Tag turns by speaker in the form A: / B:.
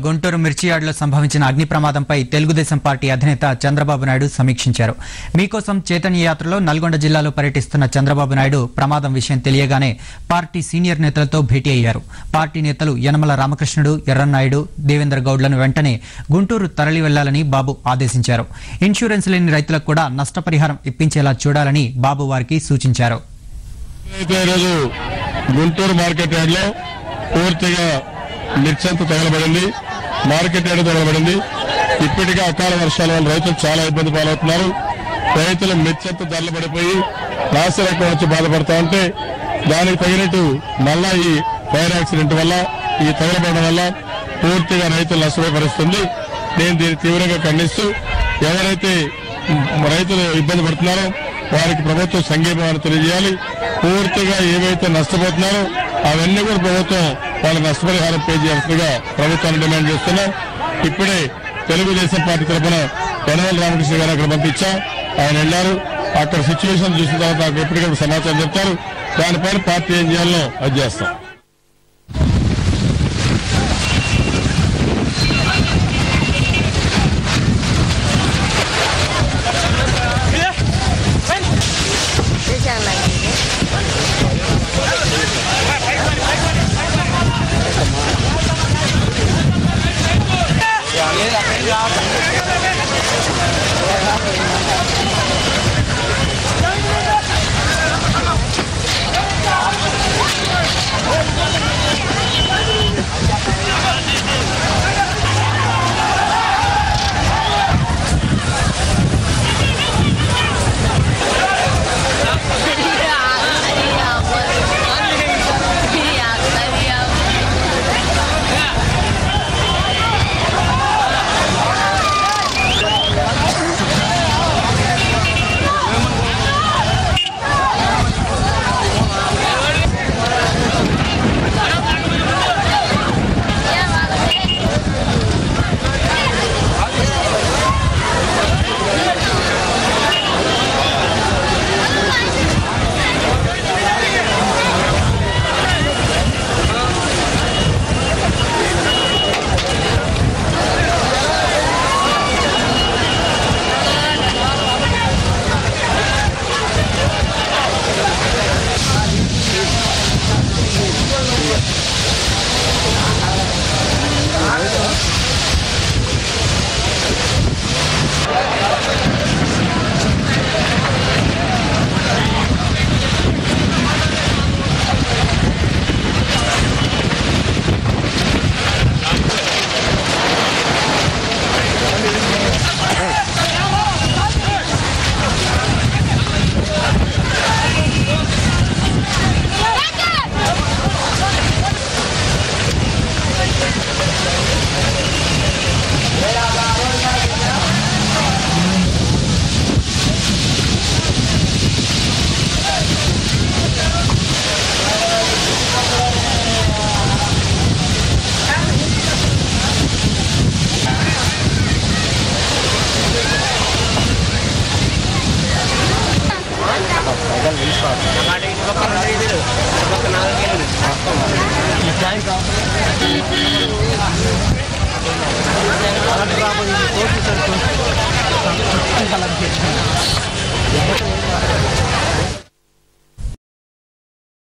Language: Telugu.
A: గుంటూరు మిర్చియాడ్లో సంభవించిన అగ్ని ప్రమాదంపై తెలుగుదేశం పార్టీ అధినేత చంద్రబాబు నాయుడు సమీక్షించారు. మీకోసం చైతన్య యాత్రలో నల్గొండ జిల్లాలో పర్యటిస్తున్న చంద్రబాబు నాయుడు ప్రమాదం విషయం తెలియగానే పార్టీ సీనియర్ నేతలతో భేటీ అయ్యారు. పార్టీ నేతలు యనమల రామకృష్ణుడు, ఎర్రన్నాయుడు, దేవేంద్ర గౌడ్లను వెంటనే గుంటూరు తరలి వెళ్లాలని బాబు ఆదేశించారు. ఇన్సూరెన్స్ లేని రైతులకు కూడా నష్టపరిహారం ఇప్పించేలా చూడాలని బాబు వారికి సూచించారు.
B: గుంటూరు మార్కెట్ యార్డ్లో పూర్తిగా మిర్చంతా తగలబడింది, మార్కెట్ యార్డ్ తగలబడింది. ఇప్పటికే అకాల వర్షాల వల్ల రైతులు చాలా ఇబ్బంది పాలవుతున్నారు. రైతులు మిర్చంతా ధరలు పడిపోయి నాశరకం వచ్చి బాధపడతా ఉంటే దానికి తగినట్టు మళ్ళా ఈ ఫైర్ యాక్సిడెంట్ వల్ల, ఈ తగలబడడం వల్ల పూర్తిగా రైతులు నష్టపోయే పరిస్థితుంది. నేను దీన్ని తీవ్రంగా ఖండిస్తూ ఎవరైతే రైతులు ఇబ్బంది పడుతున్నారో వారికి ప్రభుత్వం సంఘీభావాన్ని తెలియజేయాలి. పూర్తిగా ఏవైతే నష్టపోతున్నారో అవన్నీ కూడా ప్రభుత్వం వాళ్ళకి నష్టపరిహారం పే చేయాల్సిందిగా ప్రభుత్వాన్ని డిమాండ్ చేస్తున్నాం. ఇప్పుడే తెలుగుదేశం పార్టీ తరఫున యనమల రామకృష్ణ గారు అక్కడ పంపించా, ఆయన వెళ్లారు. అక్కడ సిచ్యువేషన్ చూసిన తర్వాత నాకు ఎప్పటికప్పుడు సమాచారం చెప్తారు. దానిపైన పార్టీ ఏం చేయాలో అది చేస్తాం.
C: Gracias.